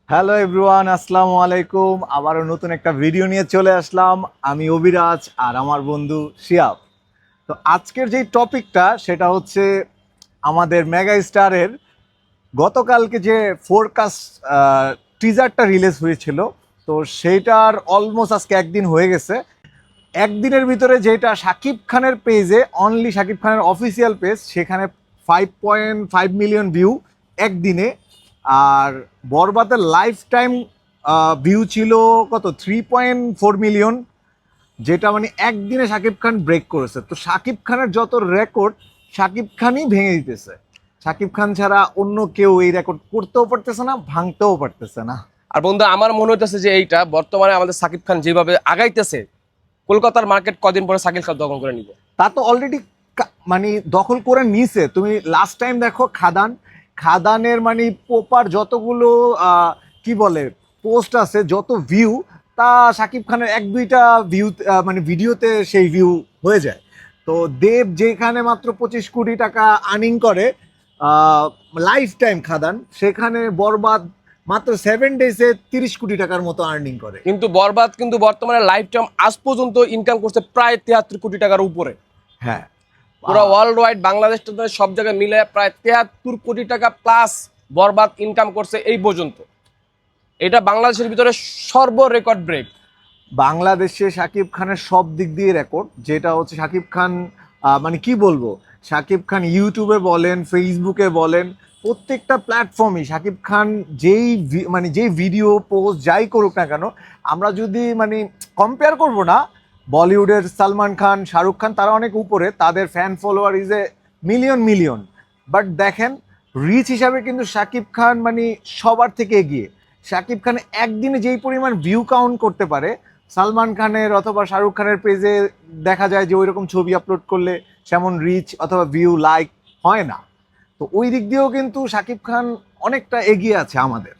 Hello everyone, আসসালামু আলাইকুম। আবারও নতুন একটা ভিডিও নিয়ে চলে আসলাম। আমি অভিরাজ আর আমার বন্ধু শিয়াব। তো আজকের যেই টপিকটা সেটা হচ্ছে আমাদের মেগা স্টারের গতকালকে যে ফোরকাস্ট টিজারটা রিলিজ হয়েছিল। তো সেইটার অলমোস্ট আজকে একদিন হয়ে গেছে। একদিনের ভিতরে যেটা শাকিব খানের পেজে, অনলি শাকিব খানের অফিসিয়াল পেজ, সেখানে 5.5 মিলিয়ন ভিউ একদিনে। আর বরবাদের লাইফ টাইম ভিউ ছিল কত, 3.4 মিলিয়ন, যেটা মানে একদিনে শাকিব খান ব্রেক করেছে। তো শাকিব খানের যত রেকর্ড শাকিব খানই ভেঙে দিতেছে। শাকিব খান ছাড়া অন্য কেউ এই রেকর্ড করতেও পারতেছে না, ভাঙতেও পারতেছে না। আর বন্ধু, আমার মনে হইতেছে যে এইটা বর্তমানে আমাদের সাকিব খান যেভাবে আগাইতেছে, কলকাতার মার্কেট কদিন পরে সাকিব খান দখল করে নিবে। তা তো অলরেডি মানে দখল করে নিছে। তুমি লাস্ট টাইম দেখো খাদান, খাদানের মানে প্রপার যতগুলো কি বলে পোস্ট আছে, যত ভিউ, তা শাকিব খানের এক দুইটা ভিউ মানে ভিডিওতে সেই ভিউ হয়ে যায়। তো দেব যেখানে মাত্র 25 কোটি টাকা আর্নিং করে লাইফ টাইম খাদান, সেখানে বরবাদ মাত্র 7 ডেজে 30 কোটি টাকার মতো আর্নিং করে। কিন্তু বরবাদ কিন্তু বর্তমানে লাইফ টাইম আজ পর্যন্ত ইনকাম করছে প্রায় 73 কোটি টাকার উপরে। হ্যাঁ, পুরো ওয়ার্ল্ড ওয়াইড বাংলাদেশটা সব জায়গায় মিলে প্রায় 73 কোটি টাকা প্লাস বরবাদ ইনকাম করছে এই পর্যন্ত। এটা বাংলাদেশের ভিতরে সর্ব রেকর্ড ব্রেক। বাংলাদেশে শাকিব খানের সব দিক দিয়ে রেকর্ড, যেটা হচ্ছে শাকিব খান মানে কি বলবো, শাকিব খান ইউটিউবে বলেন, ফেসবুকে বলেন, প্রত্যেকটা প্ল্যাটফর্মই শাকিব খান মানে যেই ভিডিও পোস্ট যাই করুক না কেন, আমরা যদি মানে কম্পেয়ার করব না, বলিউডের সালমান খান, শাহরুখ খান তারা অনেক উপরে, তাদের fan follower is a million million. But দেখেন রিচ হিসাবে কিন্তু শাকিব খান মানে সবার থেকে এগিয়ে। শাকিব খান একদিনে যেই পরিমাণ ভিউ কাউন্ট করতে পারে, সালমান খানের অথবা শাহরুখ খানের পেজে দেখা যায় যে ওই রকম ছবি আপলোড করলে সেমন রিচ অথবা ভিউ লাইক হয় না। তো ওই দিক দিয়েও কিন্তু শাকিব খান অনেকটা এগিয়ে আছে আমাদের।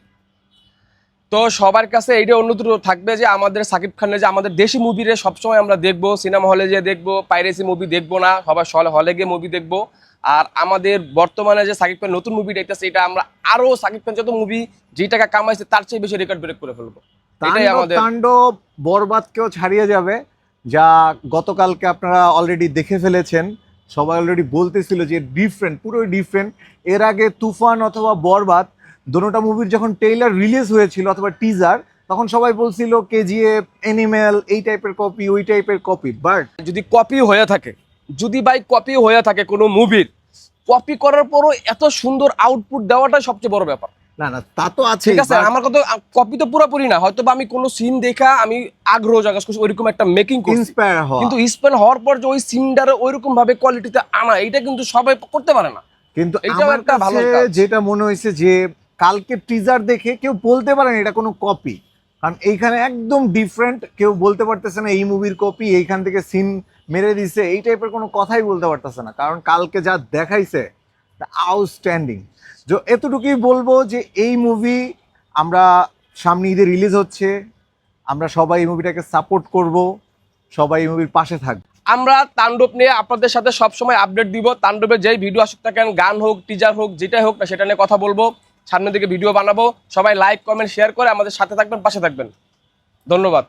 তো সবার কাছে এইটা অনুরোধ থাকবে যে আমাদের সাকিব খানের যে আমাদের দেশি মুভিরে সবসময় আমরা দেখবো, সিনেমা হলে যে দেখবো, পাইরেসি মুভি দেখবো না, সবাই হলে গিয়ে মুভি দেখবো। আর আমাদের বর্তমানে যে সাকিব খান নতুন মুভি দেখতেছে, এটা আমরা আরো সাকিব খান যত মুভি যে টাকা কামাইছে তার চেয়ে বেশি রেকর্ড ব্রেক করে ফেলবো। এটাই আমাদের তাণ্ডব বরবাদকেও ছাড়িয়ে যাবে, যা গতকালকে আপনারা অলরেডি দেখে ফেলেছেন। সবাই অলরেডি বলতেছিল যে ডিফারেন্ট, পুরোই ডিফারেন্ট। এর আগে তুফান অথবা বরবাদ দোনোটা মুভির যখন ট্রেইলার রিলিজ হয়েছিল অথবা টিজার, তখন সবাই বলছিল কেজিএফ, এনিমেল, এই টাইপের কপি, ওই টাইপের কপি। বাট যদি কপি হয়ে থাকে, যদি ভাই কপি হয়ে থাকে কোনো মুভির, কপি করার পরও এত সুন্দর আউটপুট দেওয়াটাই সবচেয়ে বড় ব্যাপার। না না, তা তো আছে, ঠিক আছে, আমার কথা কপি তো পুরোপুরি না, হয়তো বা আমি কোনো সিন দেখা আমি আগ্রহ জাগাস করছি, ওইরকম একটা মেকিং করছি, ইন্সপায়ার হওয়া। কিন্তু স্পেন হওয়ার পর যে ওই সিনটারে ওইরকম ভাবে কোয়ালিটিতে আনা, এটা কিন্তু সবাই করতে পারে না। কিন্তু এটাও আমার একটা ভালো কাছে কাজ। যেটা মনে হয়েছে যে কালকে টিজার দেখে কেউ বলতে পারে না এটা কোনো কপি, কারণ এইখানে একদম ডিফারেন্ট। কেউ বলতে পারতেছে না এই মুভির কপি, এইখান থেকে সিন মেরে দিছে, এই টাইপের কোনো কথাই বলতে পারতেছে না, কারণ কালকে যা দেখাইছে আউটস্ট্যান্ডিং। যে এতটুকুই বলবো যে এই মুভি আমরা সামনে ঈদে রিলিজ হচ্ছে, আমরা সবাই এই মুভিটাকে সাপোর্ট করব, সবাই এই মুভির পাশে থাকবো। আমরা তাণ্ডব নিয়ে আপনাদের সাথে সবসময় আপডেট দিব। তাণ্ডবের যেই ভিডিও আসুক না কেন, গান হোক, টিজার হোক, যেটাই হোক না, সেটা নিয়ে কথা বলবো, সামনের দিকে ভিডিও বানাবো। সবাই লাইক, কমেন্ট, শেয়ার করে আমাদের সাথে থাকবেন, পাশে থাকবেন। ধন্যবাদ।